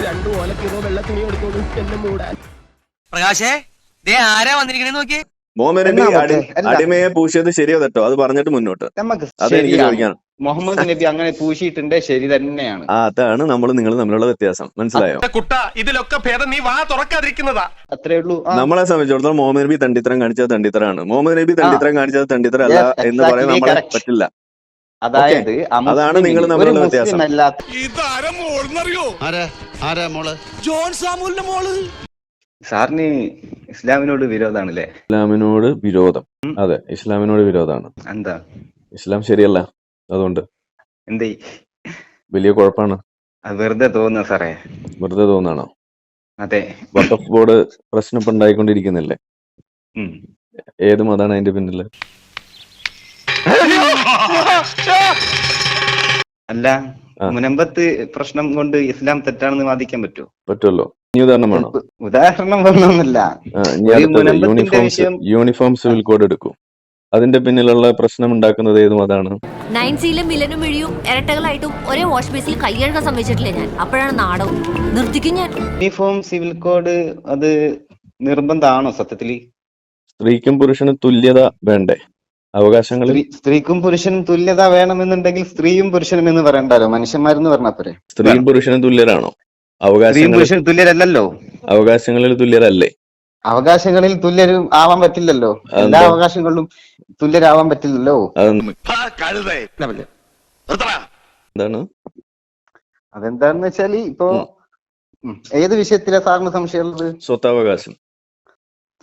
രണ്ടു ഓലക്കിലോ വെള്ള തുണി എടുത്തോളൂ എന്നെ മൂടാൻ. പ്രകാശേ ദേ ആരാ വന്നിരിക്കണേന്ന് നോക്കിയേ. മുഹമ്മദ് നബി അടിമയെ പൂശിയത് ശരിയോ തെറ്റോ? അത് പറഞ്ഞിട്ട് മുന്നോട്ട്. അതെനിക്ക് ചോദിക്കാൻ. മുഹമ്മദ് നബി അങ്ങനെ പൂശിയിട്ടുണ്ട്, ശരി തന്നെയാണ്. അതാണ് നമ്മൾ നിങ്ങൾ തമ്മിലുള്ള വ്യത്യാസം. മനസ്സിലായോ? ഇതിലൊക്കെ ഭേദം നീ വാ തുറക്കാതിരിക്കുന്നതാ. അത്രേ ഉള്ളൂ. നമ്മളെ സംബന്ധിച്ചിടത്തോളം മുഹമ്മദ് നബി തണ്ടിത്തരം കാണിച്ചത് തണ്ടിത്തരാണ്. മുഹമ്മദ് നബി തണ്ടിത്തരം കാണിച്ചത് തണ്ടിത്തരല്ല എന്ന് പറയാൻ നമ്മളെ പറ്റില്ല. അതായത് അതാണ് നിങ്ങൾ തമ്മിലുള്ള വ്യത്യാസം. സാറിന് ഇസ്ലാമിനോട് വിരോധാണല്ലേ? ഇസ്ലാമിനോട് വിരോധം? അതെ, ഇസ്ലാമിനോട് വിരോധാണ്. എന്താ? ഇസ്ലാം ശരിയല്ല, അതുകൊണ്ട്. എന്തേ? വലിയ കുഴപ്പമാണ്. വെറുതെ തോന്നുക സാറേ. വെറുതെ തോന്നാണോ? അതെ. വഖഫ് ബോർഡ് പ്രശ്നം ഇപ്പൊ ഉണ്ടായിക്കൊണ്ടിരിക്കുന്നില്ലേ? ഏത് മതാണ് അതിന്റെ പിന്നില്? അല്ല, മുനമ്പത്ത് പ്രശ്നം കൊണ്ട് ഇസ്ലാം തെറ്റാണെന്ന് വാദിക്കാൻ പറ്റുമോ? പറ്റുമല്ലോ. ഇനി ഉദാഹരണം വേണോ? ഉദാഹരണം വേണമെന്നില്ല. യൂണിഫോം സിവിൽ കോഡ് എടുക്കൂ. അതിന്റെ പിന്നിലുള്ള പ്രശ്നം ഉണ്ടാക്കുന്നത് ഏത് മതാണ്? 9Cയിലും മിലനും മിഴിയും ഇരട്ടകളായിട്ടും ഒരേ വാഷ് ബേസിൽ കൈ കഴുകാൻ സമ്മതിച്ചിട്ടില്ല ഞാൻ. അപ്പോഴാണ് നാടകം നിർത്തിക്കും ഞാൻ. യൂണിഫോം സിവിൽ കോഡ് അത് നിർബന്ധമാണോ സത്യത്തില്? സ്ത്രീക്കും പുരുഷനും തുല്യത വേണ്ടേ? അവകാശങ്ങളിൽ സ്ത്രീക്കും പുരുഷനും തുല്യത വേണമെന്നുണ്ടെങ്കിൽ സ്ത്രീയും പുരുഷനും എന്ന് പറയണ്ടല്ലോ, മനുഷ്യന്മാരെന്ന് പറഞ്ഞാ പോരെ. സ്ത്രീയും പുരുഷനും തുല്യരാണോ? പുരുഷൻ തുല്യരല്ലല്ലോ. അവകാശങ്ങളിൽ തുല്യരല്ലേ? അവകാശങ്ങളിൽ തുല്യരും ആവാൻ പറ്റില്ലല്ലോ. എല്ലാ അവകാശങ്ങളിലും തുല്യരാവാൻ പറ്റില്ലല്ലോ. എന്താണ്? അതെന്താന്ന് വെച്ചാല് ഇപ്പൊ ഏത് വിഷയത്തിലാ സാറിന് സംശയമുള്ളത്? സ്വത്തവകാശം.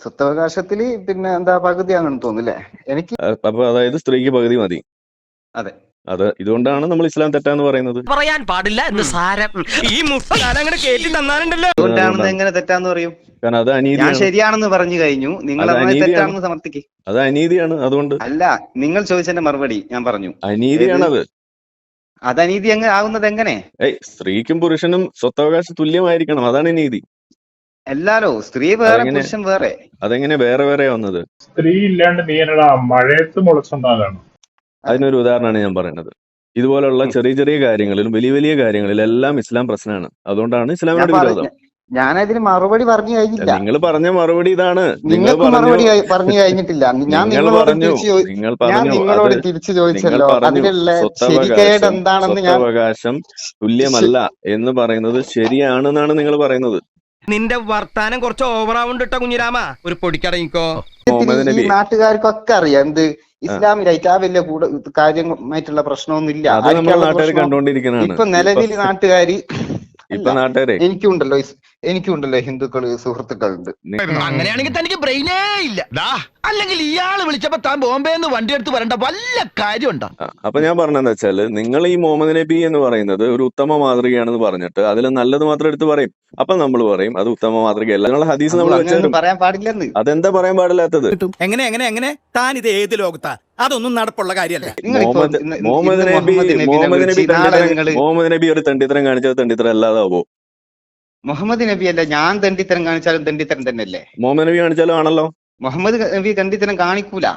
സ്വത്തവകാശത്തില് പിന്നെ എന്താ പകുതിയാണെന്ന് തോന്നുന്നില്ലേ എനിക്ക്? അപ്പൊ അതായത് സ്ത്രീക്ക് പകുതി മതി. അതെ. അത് ഇതുകൊണ്ടാണ് നമ്മൾ ഇസ്ലാം തെറ്റാന്ന് പറയുന്നത്. പറയാൻ പാടില്ല എന്ന് സാരം. ഈ മുസ്ലിം കേട്ടി തന്നാലുണ്ടല്ലോ. അതുകൊണ്ടാണെന്ന് എങ്ങനെ തെറ്റാന്ന് പറയും? കാരണം അത് അനീതി. ഞാൻ ശരിയാണെന്ന് പറഞ്ഞു കഴിഞ്ഞു, നിങ്ങൾ തെറ്റാണെന്ന് സമർത്ഥിക്കും. അത് അനീതിയാണ്. അതുകൊണ്ട് അല്ല, നിങ്ങൾ ചോദിച്ചതിന്റെ മറുപടി ഞാൻ പറഞ്ഞു. അനീതിയാണത്. അത് അനീതി ആവുന്നത് എങ്ങനെ? സ്ത്രീക്കും പുരുഷനും സ്വത്തവകാശം തുല്യമായിരിക്കണം, അതാണ് നീതി. എല്ലാരോ സ്ത്രീ വേറെ പുരുഷൻ വേറെ. അതെങ്ങനെ വേറെ വേറെ വന്നത്? സ്ത്രീ ഇല്ലാണ്ട് മഴയത്ത് മുളച്ചുണ്ടാകാണ്. അതിനൊരു ഉദാഹരണമാണ് ഞാൻ പറയുന്നത്. ഇതുപോലുള്ള ചെറിയ ചെറിയ കാര്യങ്ങളിലും വലിയ വലിയ കാര്യങ്ങളിലെല്ലാം ഇസ്ലാം പ്രശ്നമാണ്. അതുകൊണ്ടാണ് ഇസ്ലാമിനോട് വിരോധം. ഞാനതിന് മറുപടി പറഞ്ഞു കഴിഞ്ഞില്ല. നിങ്ങൾ പറഞ്ഞ മറുപടി ഇതാണ്. നിങ്ങൾക്ക് മറുപടി പറഞ്ഞു കഴിഞ്ഞിട്ടില്ല. ഞാൻ നിങ്ങളോട് തിരിച്ചു ചോദിച്ചല്ലോ, അതിലുള്ള ശരിക്കേട് എന്താണെന്ന്. സ്വത്തവകാശം തുല്യമല്ല എന്ന് പറയുന്നത് ശരിയാണെന്നാണ് നിങ്ങൾ പറയുന്നത്. നിന്റെ വർത്താനം കുറച്ച് ഓവറാവുണ്ട് കേട്ടോ കുഞ്ഞിരാമ. ഒരു പൊടിക്കടങ്ങിക്കോ. ഈ നാട്ടുകാർക്കൊക്കെ അറിയാം എന്ത് ഇസ്ലാമിലായിട്ട് ആ വലിയ കാര്യമായിട്ടുള്ള പ്രശ്നമൊന്നുമില്ല. ഇപ്പൊ നിലവിൽ നാട്ടുകാര് എനിക്കുണ്ടല്ലോ ഹിന്ദുക്കള് സുഹൃത്തുക്കളുണ്ട്. അങ്ങനെയാണെങ്കിൽ തനിക്ക് ബ്രെയിനേ ഇല്ല. അല്ലെങ്കിൽ ഇയാള് വിളിച്ചപ്പോ താൻ ബോംബെന്ന് വണ്ടി എടുത്ത് വരേണ്ട വല്ല കാര്യമുണ്ടോ? അപ്പൊ ഞാൻ പറഞ്ഞെന്താ വെച്ചാല്, നിങ്ങൾ ഈ മുഹമ്മദ് നബി എന്ന് പറയുന്നത് ഒരു ഉത്തമ മാതൃകയാണെന്ന് പറഞ്ഞിട്ട് അതിൽ നല്ലത് മാത്രം എടുത്ത് പറയും. അപ്പൊ നമ്മൾ പറയും അത് ഉത്തമ മാതൃകയല്ല. നിങ്ങളുടെ ഹദീസ് നമ്മൾ പറയാൻ പാടില്ലെന്ന്. അതെന്താ പറയാൻ പാടില്ലാത്തത്? എങ്ങനെ താൻ ഇത് ഏത് ലോകത്താ? അതൊന്നും നടപ്പുള്ള കാര്യമല്ല. മുഹമ്മദ് നബി ഒരു തണ്ടിത്തരം കാണിച്ചത് തണ്ടിത്തരം അല്ലാതാവോ? മുഹമ്മദ് നബി അല്ല, ഞാൻ തണ്ടിത്തരം കാണിച്ചാലും തണ്ടിത്തരം തന്നെയല്ലേ? മുഹമ്മദ് നബി കാണിച്ചാലും ആണല്ലോ. മുഹമ്മദ് നബി തണ്ടിത്തരം കാണിക്കൂല.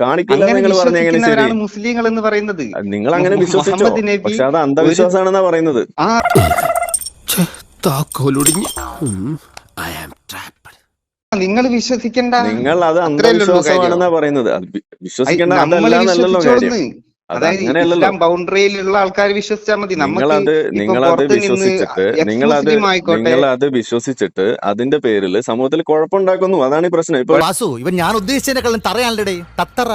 കാണിക്കില്ല മുസ്ലിങ്ങൾ എന്ന് പറയുന്നത്. നിങ്ങൾ അങ്ങനെ വിശ്വസിച്ചോ? പക്ഷെ അത് അന്ധവിശ്വാസമാണെന്നാ പറയുന്നത്. നിങ്ങൾ വിശ്വസിക്കണ്ട. നിങ്ങൾ അത് അന്ധവിശ്വാസമാണെന്നാ പറയുന്നത്. വിശ്വസിക്കേണ്ട അതല്ലല്ലോ കാര്യം. അതായത് ഇസ്ലാം ബൗണ്ടറിയിലുള്ള ആൾക്കാർ വിശ്വസിച്ചാൽ മതി. നിങ്ങളത് വിശ്വസിച്ചിട്ട് അതിന്റെ പേരിൽ സമൂഹത്തിൽ കുഴപ്പമുണ്ടാക്കുന്നു. അതാണ് ഈ പ്രശ്നം. ഇപ്പൊ ഞാൻ ഉദ്ദേശിച്ചതിനെക്കാളും തറയാണല്ലേ തത്തറ.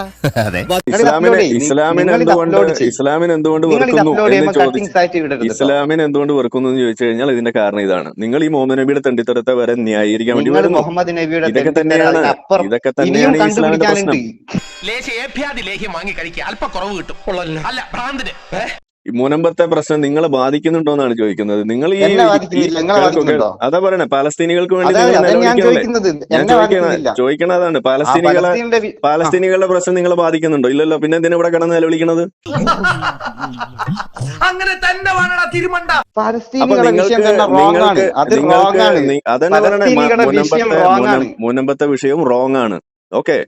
ഇസ്ലാമിന് എന്തുകൊണ്ട് വെറുക്കുന്നു എന്ന് ചോദിച്ചു കഴിഞ്ഞാൽ ഇതിന്റെ കാരണം ഇതാണ്. നിങ്ങൾ ഈ മുഹമ്മദ് നബിയുടെ തണ്ടിത്തരത്തെ വരെ ന്യായീകരിക്കാൻ വേണ്ടി മുഹമ്മദ് നബിയുടെ ഇതൊക്കെ തന്നെയാണ് ഇസ്ലാമിന്റെ പ്രശ്നം. മുനമ്പത്തെ പ്രശ്നം നിങ്ങളെ ബാധിക്കുന്നുണ്ടോന്നാണ് ചോദിക്കുന്നത്. നിങ്ങൾ ഈ അതാ പറയണേ, പാലസ്തീനികൾക്ക് വേണ്ടി ചോദിക്കണതാണ്. പാലസ്തീനികളുടെ പ്രശ്നം നിങ്ങളെ ബാധിക്കുന്നുണ്ടോ? ഇല്ലല്ലോ. പിന്നെ എന്തിനാ ഇവിടെ കിടന്ന് നിലവിളിക്കണത്? മുനമ്പത്തെ വിഷയവും റോങ് ആണ്. ഓക്കെ,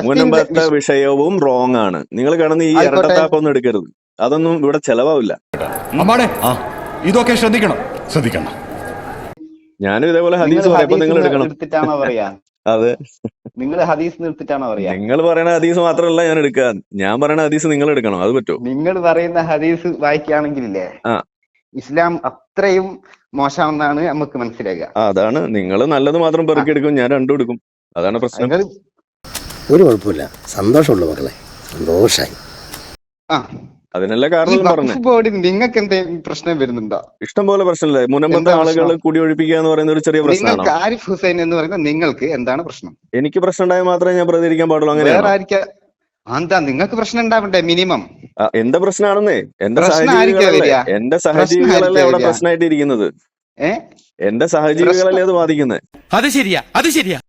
മുനമ്പത്തെ വിഷയവും റോങ് ആണ്. നിങ്ങൾ കിടന്ന് ഈ ഇരട്ടത്താപ്പൊന്നും എടുക്കരുത്. അതൊന്നും ഇവിടെ ചെലവാവില്ല. ഇതൊക്കെ ശ്രദ്ധിക്കണം. ഞാനും ഇതേപോലെ ഹദീസ് പറയും, അപ്പൊ നിങ്ങൾ എടുക്കണം. എടുത്തിട്ടാണോ പറയാ? അതെ, നിങ്ങൾ ഹദീസ് നിർത്തിട്ടാണോ പറയാ? നിങ്ങൾ പറയുന്ന ഹദീസ് മാത്രമല്ല ഞാൻ എടുക്കുക, ഞാൻ പറയുന്ന ഹദീസ് നിങ്ങൾ എടുക്കണം. അത് പറ്റുമോ? നിങ്ങൾ പറയുന്ന ഹദീസ് വായിക്കുകയാണെങ്കിലേ ആ. ഇസ്ലാം അത്രയും മോശമെന്നാണ് നമുക്ക് മനസ്സിലാക്കുക. അതാണ്, നിങ്ങൾ നല്ലത് മാത്രം പെറുക്കിയെടുക്കും, ഞാൻ രണ്ടും എടുക്കും. അതാണ് പ്രശ്നം. നിങ്ങൾ ഒരു കുഴപ്പമില്ല, സന്തോഷമുള്ളൂ മക്കളെ, സന്തോഷായി. ആ അതിനല്ല ഈ കാരണം പറഞ്ഞേ. വഖഫ് ബോർഡിൽ നിങ്ങൾക്ക് എന്തെങ്കിലും പ്രശ്നം വരുന്നുണ്ടോ? ഇഷ്ടം പോലെ പ്രശ്നമില്ലേ? മുനമ്പത്തെ എന്താ ആളുകൾ പ്രശ്നം? കുടിയൊഴിപ്പിക്കുക എന്ന് പറയുന്ന ഒരു ചെറിയ പ്രശ്നമാണ്. നിങ്ങൾക്ക് ആരിഫ് ഹുസൈൻ എന്ന് പറയുന്ന നിങ്ങൾക്ക് എന്താണ് പ്രശ്നം? എനിക്ക് പ്രശ്നം ഉണ്ടായാൽ മാത്രമേ ഞാൻ പ്രതികരിക്കാൻ പാടുള്ളൂ. വേറെ അങ്ങനെയാണോ? ആയിരിക്കാ എന്താ നിങ്ങൾക്ക് പ്രശ്നം ഉണ്ടാവണ്ടേ? മിനിമം എന്റെ പ്രശ്നമാണെന്നേ, എന്റെ പ്രശ്നം ആയിരിക്കാ സഹജീവികളല്ലേ, വരിക? എന്റെ സഹജീവികളല്ലേ ആയിരിക്കാ അവിടെ വരിക? പ്രശ്നമായിട്ട് ഇരിക്കുന്നത്. എന്റെ സഹജീവികളല്ലേ അത് ബാധിക്കുന്നത്. അത് ശരിയാ, അത് ശരിയാ.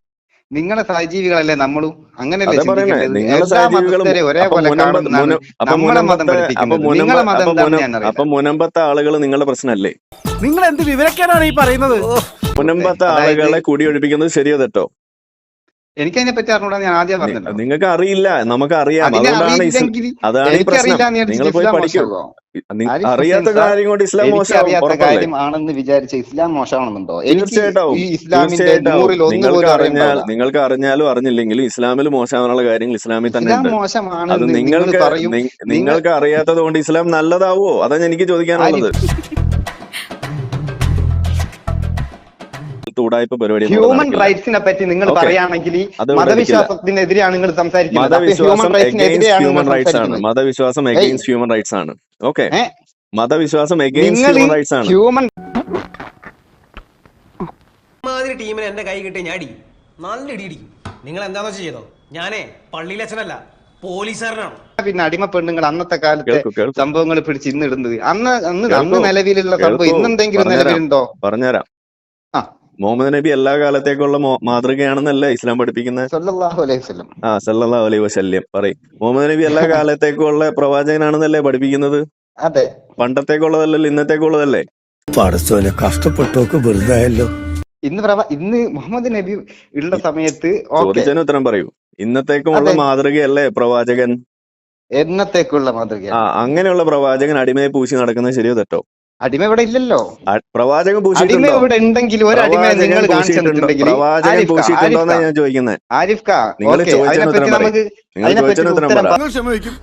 നിങ്ങളെ സഹജീവികളല്ലേ നമ്മളും? അങ്ങനല്ലേ അതാ പറയുന്നേ, ചിന്തിക്കേണ്ടത്? നിങ്ങളെ എല്ലാ സഹജീവികളും മതസ്ഥരെയും ഒരേപോലെ കാണുന്നതാണ് നമ്മളെ മതം പഠിപ്പിക്കുന്നത്. നിങ്ങളെ മതം എന്താണെന്ന് ഞാൻ അപ്പൊ അറിയാം. മുനമ്പത്തെ ആളുകൾ നിങ്ങളുടെ പ്രശ്നമല്ലേ? നിങ്ങൾ എന്ത് വിവരക്കേടാണ് ഈ പറയുന്നത്? മുനമ്പത്തെ ആളുകളെ കുടിയൊഴിപ്പിക്കുന്നത് ശരിയോ തെറ്റോ? എനിക്കതിനെ പറ്റി അറിഞ്ഞൂടാ, ഞാൻ ആദ്യം പറഞ്ഞല്ലോ. നിങ്ങൾക്ക് അറിയില്ല, നമുക്ക് അറിയാം. അതിനെ അതുകൊണ്ടാണ് അറിയില്ലെങ്കിൽ അതാണ് ഈ പ്രശ്നം. എനിക്കറിയില്ലാന്ന് നിങ്ങൾ വിചാരിച്ച് പോയി ഇസ്ലാം പഠിക്കൂ. മോശമാകുമോ? അറിയാത്ത കാര്യം കൊണ്ട് ഇസ്ലാം മോശമാകും, എനിക്കറിയാത്ത ഉറപ്പല്ലേ? കാര്യം ആണെന്ന് വിചാരിച്ച ഇസ്ലാം മോശമാണെന്നുണ്ടോ? എനിക്ക് തീർച്ചയായിട്ടും ഈ ഇസ്ലാമിന്റെ തീർച്ചയായിട്ടും. 100-ൽ 1 നിങ്ങൾക്ക് പോലും അറിഞ്ഞാൽ, അറിയണ്ടാവില്ല. നിങ്ങൾക്ക് അറിഞ്ഞാലും അറിഞ്ഞില്ലെങ്കിലും ഇസ്ലാമിൽ മോശമാകാനുള്ള കാര്യങ്ങൾ ഇസ്ലാമിൽ തന്നെ ഇസ്ലാം ഉണ്ട്. അത് മോശമാണെന്ന് നിങ്ങൾ നിങ്ങൾക്ക് പറയും. നിങ്ങൾക്ക് അറിയാത്തത് കൊണ്ട് ഇസ്ലാം നല്ലതാവോ? അതാണ് എനിക്ക് ചോദിക്കാനുള്ളത്. ഉടായ്പ പരിപാടി ഹ്യൂമൻ റൈറ്റ്സിനെ പറ്റി നിങ്ങൾ പറയുകയാണെങ്കിൽ മതവിശ്വാസത്തിനെതിരെയാണ് നിങ്ങൾ സംസാരിക്കുന്നത്. മതവിശ്വാസം എഗെയിൻസ്റ്റ് ഹ്യൂമൻ റൈറ്റ്സ് ആണ്. മതവിശ്വാസം എഗെയിൻസ്റ്റ് ഹ്യൂമൻ റൈറ്റ്സ് ആണ്. ഓക്കെ, മതവിശ്വാസം എഗെയിൻസ്റ്റ് ഹ്യൂമൻ റൈറ്റ്സ് ആണ്. ഹ്യൂമൻ മാതിരി ടീമിന് എന്റെ കൈ കിട്ടിയ ഞാൻ അടിക്കും, നല്ല ഇടിയിടിക്കും. നിങ്ങൾ എന്താണെന്ന് വെച്ച് ചെയ്തോ, ഞാനേ പള്ളിയിലച്ഛനല്ല, പോലീസുകാരനാണ്. പിന്നെ അടിമ പെണ്ണുങ്ങൾ അന്നത്തെ കാലത്തെ കേൾക്കൂ. സംഭവങ്ങൾ പിടിച്ച് ഇന്ന് ഇടുന്നത് അന്ന് കേൾക്കൂ. അന്ന് നിലവിലുള്ള സംഭവം കേൾക്കൂ. ഇന്നെന്തെങ്കിലും പറഞ്ഞുതരാം. നിലവിലുണ്ടോ? പറഞ്ഞുതരാം. ആ. മുഹമ്മദ് നബി എല്ലാ കാലത്തേക്കുള്ള മാതൃകയാണെന്നല്ലേ ഇസ്ലാം പഠിപ്പിക്കുന്നത്? സല്ലല്ലാഹു അലൈഹി വസല്ലം. സല്ലല്ലാഹു അലൈഹി വസല്ലം പറയും. മുഹമ്മദ് നബി എല്ലാ കാലത്തേക്കുള്ള പ്രവാചകനാണെന്നല്ലേ പഠിപ്പിക്കുന്നത്? അതെ. പണ്ടത്തേക്കുള്ളതല്ലല്ലോ, ഇന്നത്തേക്കുള്ളതല്ലേ? പടച്ചോനെ കഷ്ടപ്പെട്ടോക്ക് വെറുതായല്ലോ. ഇന്ന് മുഹമ്മദ് നബി ഉള്ള സമയത്ത് ചോദിച്ചതിന് ഉത്തരം പറയൂ. ഇന്നത്തേക്കുമുള്ള അതെ. മാതൃകയല്ലേ പ്രവാചകൻ? എന്നത്തേക്കുള്ള മാതൃക. അങ്ങനെയുള്ള പ്രവാചകൻ അടിമയെ പൂശി നടക്കുന്നത് ശരിയോ തെറ്റോ? അടിമ ഇവിടെ ഇല്ലല്ലോ. പ്രവാചകൻ അടിമ പൂശിയിട്ടുണ്ടോ? ഇവിടെ ഉണ്ടെങ്കിൽ ഒരു അടിമയെ നിങ്ങൾ കാണിച്ചു തന്നിട്ടുണ്ടെങ്കിൽ പ്രവാചകൻ പൂശിയിട്ടുണ്ടോന്നാ ഞാൻ ചോദിക്കുന്നത്. ആരിഫ് ഖാ, നിങ്ങൾ ഓക്കേ, ചോദിച്ചതിന് അതിനെപ്പറ്റി ഉത്തരം നമുക്ക് നിങ്ങൾ ചോദിച്ചതിന് ഉത്തരം ഉത്തരം പറ. ക്ഷമിക്കും,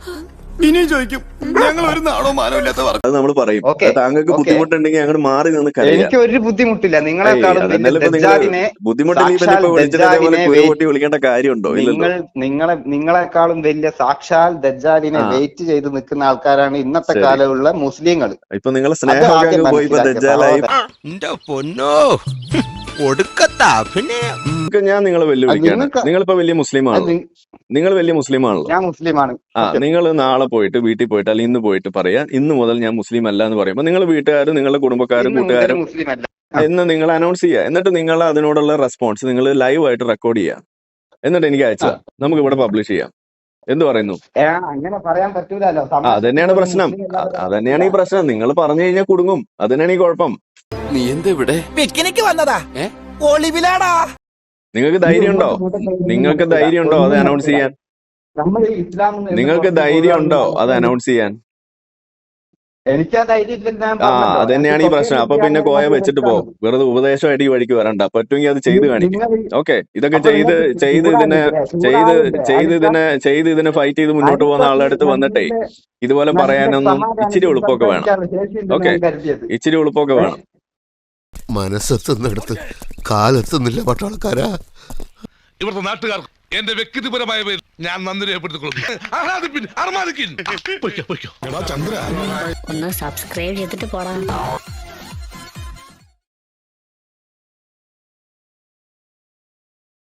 ഇനിയും ചോദിക്കും. ഞങ്ങൾ ഒരു നാണോ മാനോ ഇല്ലാത്തവർ. അത് നമ്മൾ പറയും. ഓക്കേ, താങ്കൾക്ക് ഓക്കേ. ബുദ്ധിമുട്ടുണ്ടെങ്കിൽ അങ്ങോട്ട് മാറി നിന്ന് കരയാം. എനിക്ക് ഒരു ബുദ്ധിമുട്ടില്ല. നിങ്ങളെക്കാളും അതന്നല്ല ഇപ്പൊ നിങ്ങൾ ബുദ്ധിമുട്ടില്ലെങ്കിൽ ഇപ്പൊ വിളിച്ചിട്ട് ഇതേപോലെ കുരുപൊട്ടി വിളിക്കേണ്ട കാര്യമുണ്ടോ? ഇല്ലല്ലോ. നിങ്ങളെക്കാളും വലിയ സാക്ഷാൽ ദജ്ജാലിനെ വെയിറ്റ് ചെയ്ത് നിൽക്കുന്ന ആൾക്കാരാണ് ഇന്നത്തെ ശരി. കാലമുള്ള മുസ്ലിങ്ങൾ. ഇപ്പൊ നിങ്ങളെ സ്നേഹമൊക്കെ അങ്ങ് പോയി ഇപ്പൊ ദജ്ജാലായി. ഞാൻ നിങ്ങളെ വെല്ലുവിളിക്കാണ്. നിങ്ങളിപ്പോ വലിയ മുസ്ലിമാണല്ലോ. നിങ്ങൾ വലിയ മുസ്ലിമാണല്ലോ. ഞാൻ മുസ്ലിമാണ്. നിങ്ങൾ നാളെ പോയിട്ട് വീട്ടിൽ പോയിട്ട് അല്ലെങ്കിൽ ഇന്ന് പോയിട്ട് പറയാ, ഇന്ന് മുതൽ ഞാൻ മുസ്ലിം അല്ല എന്ന് പറയുമ്പോൾ നിങ്ങൾ വീട്ടുകാരും നിങ്ങളുടെ കുടുംബക്കാരും കൂട്ടുകാരും മുസ്ലിം അല്ല എന്ന് നിങ്ങൾ അനൗൺസ് ചെയ്യുക. എന്നിട്ട് നിങ്ങൾ അതിനോടുള്ള റെസ്പോൺസ് നിങ്ങൾ ലൈവ് ആയിട്ട് റെക്കോർഡ് ചെയ്യുക. എന്നിട്ട് എനിക്ക് അയച്ചാൽ നമുക്ക് ഇവിടെ പബ്ലിഷ് ചെയ്യാം. എന്ത് പറയുന്നു? അങ്ങനെ പറയാൻ പറ്റൂലല്ലോ. അതന്നെയാണ് പ്രശ്നം. അതന്നെയാണ് ഈ പ്രശ്നം. നിങ്ങൾ പറഞ്ഞു കഴിഞ്ഞാൽ കുടുങ്ങും. അതന്നെയാണ് ഈ കുഴപ്പം. നീ എന്താ ഇവിടെ? പിക്നിക്ക് വന്നതാ, ഒളിവിലാടാ. നിങ്ങൾക്ക് ധൈര്യമുണ്ടോ? നിങ്ങൾക്ക് ധൈര്യമുണ്ടോ അത് അനൗൺസ് ചെയ്യാൻ? നിങ്ങൾക്ക് ധൈര്യമുണ്ടോ അത് അനൗൺസ് ചെയ്യാൻ? എനിക്ക് ആ ധൈര്യം അതന്നെയാണ് ഈ പ്രശ്നം. അപ്പൊ പിന്നെ കോയ വെച്ചിട്ട് പോകും. വെറുതെ ഉപദേശമായിട്ട് ഈ വഴിക്ക് വരണ്ട. പറ്റുമെങ്കിൽ അത് ചെയ്ത് കാണിക്കും. ഓക്കെ, ഇതൊക്കെ ചെയ്ത് ഇതിനെ ഫൈറ്റ് ചെയ്ത് മുന്നോട്ട് പോകുന്ന ആളുടെ അടുത്ത് വന്നിട്ടേ ഇതുപോലെ പറയാനൊന്നും ഇച്ചിരി എളുപ്പമൊക്കെ വേണം. ഓക്കെ, ഇച്ചിരി എളുപ്പമൊക്കെ വേണം. മനസ്സെത്തുന്നിടത്ത് കാലെത്തുന്നില്ല പട്ടാളക്കാരാ. ഇവിടുത്തെ നാട്ടുകാർക്ക് എന്റെ വ്യക്തിപരമായ പേരിൽ ഞാൻ നന്ദി രേഖപ്പെടുത്തിക്കൊള്ളുന്നു. ഒന്ന് സബ്സ്ക്രൈബ് ചെയ്തിട്ട് പോടാ.